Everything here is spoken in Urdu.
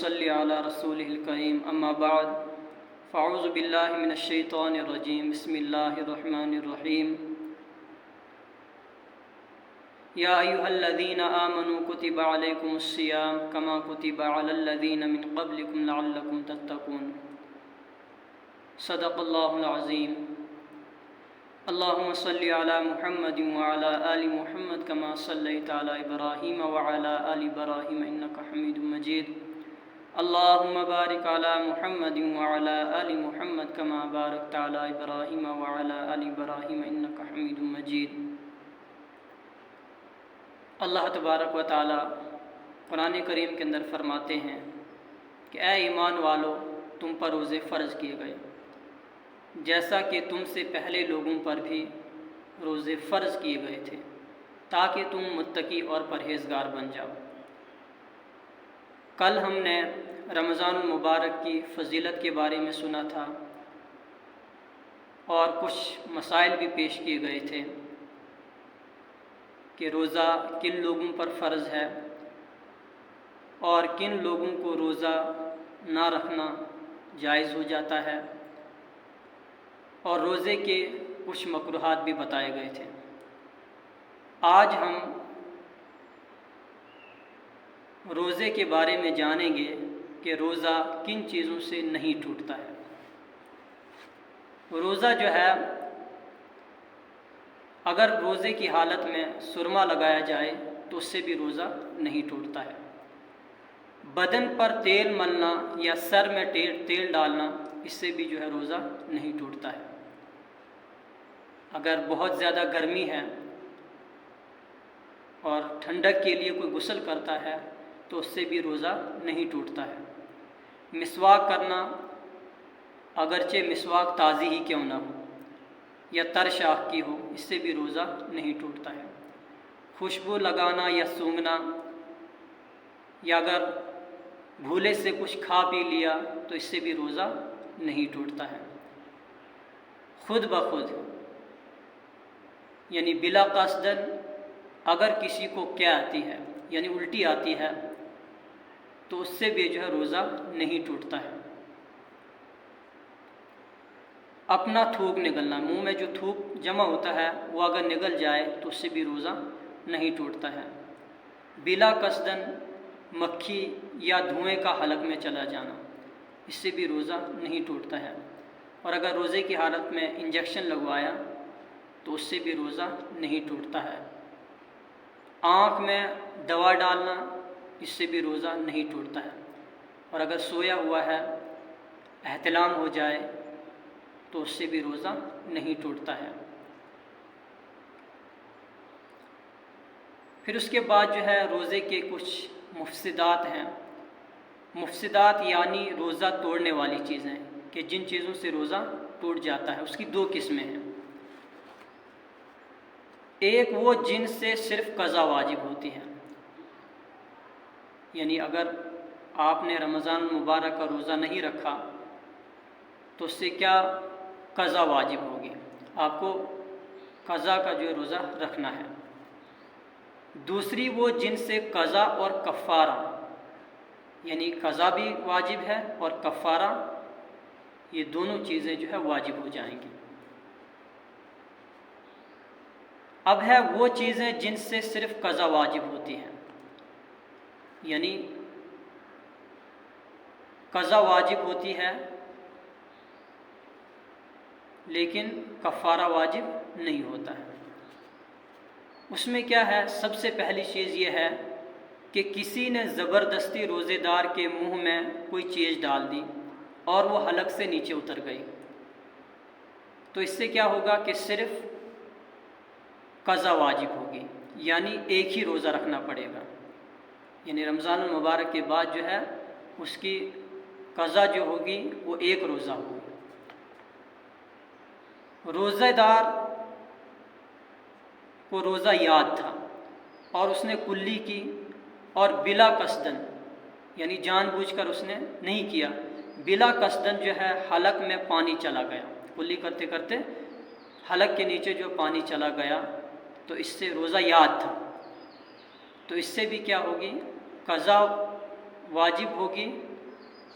صلی علی رسولہ الکریم اما بعد فاعوذ باللہ من الشیطان الرجیم بسم اللہ الرحمن الرحیم یا ایہا الذین آمنوا کتب علیکم الصیام کما کتب علی الذین من قبلکم لعلکم تتقون صدق اللہ العظیم اللہم صلی علی محمد وعلی آل محمد کما صلیت علی ابراہیم وعلی آل ابراہیم انک حمید مجید اللہم بارک علی محمد وعلی آل محمد کما بارکت علی ابراہیم وعلی آل ابراہیم انک حمید مجید۔ اللہ تبارک و تعالی قرآن کریم کے اندر فرماتے ہیں کہ اے ایمان والو، تم پر روزے فرض کیے گئے جیسا کہ تم سے پہلے لوگوں پر بھی روزے فرض کیے گئے تھے تاکہ تم متقی اور پرہیزگار بن جاؤ۔ کل ہم نے رمضان المبارک کی فضیلت کے بارے میں سنا تھا اور کچھ مسائل بھی پیش کیے گئے تھے کہ روزہ کن لوگوں پر فرض ہے اور کن لوگوں کو روزہ نہ رکھنا جائز ہو جاتا ہے، اور روزے کے کچھ مکروہات بھی بتائے گئے تھے۔ آج ہم روزے کے بارے میں جانیں گے کہ روزہ کن چیزوں سے نہیں ٹوٹتا ہے۔ روزہ جو ہے، اگر روزے کی حالت میں سرما لگایا جائے تو اس سے بھی روزہ نہیں ٹوٹتا ہے۔ بدن پر تیل ملنا یا سر میں تیل ڈالنا، اس سے بھی جو ہے روزہ نہیں ٹوٹتا ہے۔ اگر بہت زیادہ گرمی ہے اور ٹھنڈک کے لیے کوئی غسل کرتا ہے تو اس سے بھی روزہ نہیں ٹوٹتا ہے۔ مسواک کرنا، اگرچہ مسواک تازی ہی کیوں نہ ہو یا تر شاخ کی ہو، اس سے بھی روزہ نہیں ٹوٹتا ہے۔ خوشبو لگانا یا سونگھنا، یا اگر بھولے سے کچھ کھا پی لیا تو اس سے بھی روزہ نہیں ٹوٹتا ہے۔ خود بخود یعنی بلا قصدن اگر کسی کو کیا آتی ہے یعنی الٹی آتی ہے تو اس سے بھی جو ہے روزہ نہیں ٹوٹتا ہے۔ اپنا تھوک نگلنا، منہ میں جو تھوک جمع ہوتا ہے وہ اگر نگل جائے تو اس سے بھی روزہ نہیں ٹوٹتا ہے۔ بلا قصدن مکھی یا دھوئیں کا حلق میں چلا جانا، اس سے بھی روزہ نہیں ٹوٹتا ہے۔ اور اگر روزے کی حالت میں انجیکشن لگوایا تو اس سے بھی روزہ نہیں ٹوٹتا ہے۔ آنکھ میں دوا ڈالنا، اس سے بھی روزہ نہیں ٹوٹتا ہے۔ اور اگر سویا ہوا ہے، احتلام ہو جائے تو اس سے بھی روزہ نہیں ٹوٹتا ہے۔ پھر اس کے بعد جو ہے روزے کے کچھ مفسدات ہیں۔ مفسدات یعنی روزہ توڑنے والی چیزیں کہ جن چیزوں سے روزہ ٹوٹ جاتا ہے، اس کی دو قسمیں ہیں۔ ایک وہ جن سے صرف قضا واجب ہوتی ہے، یعنی اگر آپ نے رمضان المبارک کا روزہ نہیں رکھا تو اس سے کیا قضا واجب ہوگی، آپ کو قضا کا جو روزہ رکھنا ہے۔ دوسری وہ جن سے قضا اور کفارہ، یعنی قضا بھی واجب ہے اور کفارہ، یہ دونوں چیزیں جو ہے واجب ہو جائیں گی۔ اب ہے وہ چیزیں جن سے صرف قضا واجب ہوتی ہیں، یعنی قضا واجب ہوتی ہے لیکن کفارہ واجب نہیں ہوتا ہے۔ اس میں کیا ہے؟ سب سے پہلی چیز یہ ہے کہ کسی نے زبردستی روزے دار کے منہ میں کوئی چیز ڈال دی اور وہ حلق سے نیچے اتر گئی، تو اس سے کیا ہوگا کہ صرف قضا واجب ہوگی، یعنی ایک ہی روزہ رکھنا پڑے گا۔ یعنی رمضان المبارک کے بعد جو ہے اس کی قضا جو ہوگی وہ ایک روزہ ہوگی۔ روزہ دار کو روزہ یاد تھا اور اس نے کلی کی اور بلا قصدن، یعنی جان بوجھ کر اس نے نہیں کیا، بلا قصدن جو ہے حلق میں پانی چلا گیا، کلی کرتے کرتے حلق کے نیچے جو پانی چلا گیا تو اس سے روزہ یاد تھا، تو اس سے بھی کیا ہوگی؟ قضا واجب ہوگی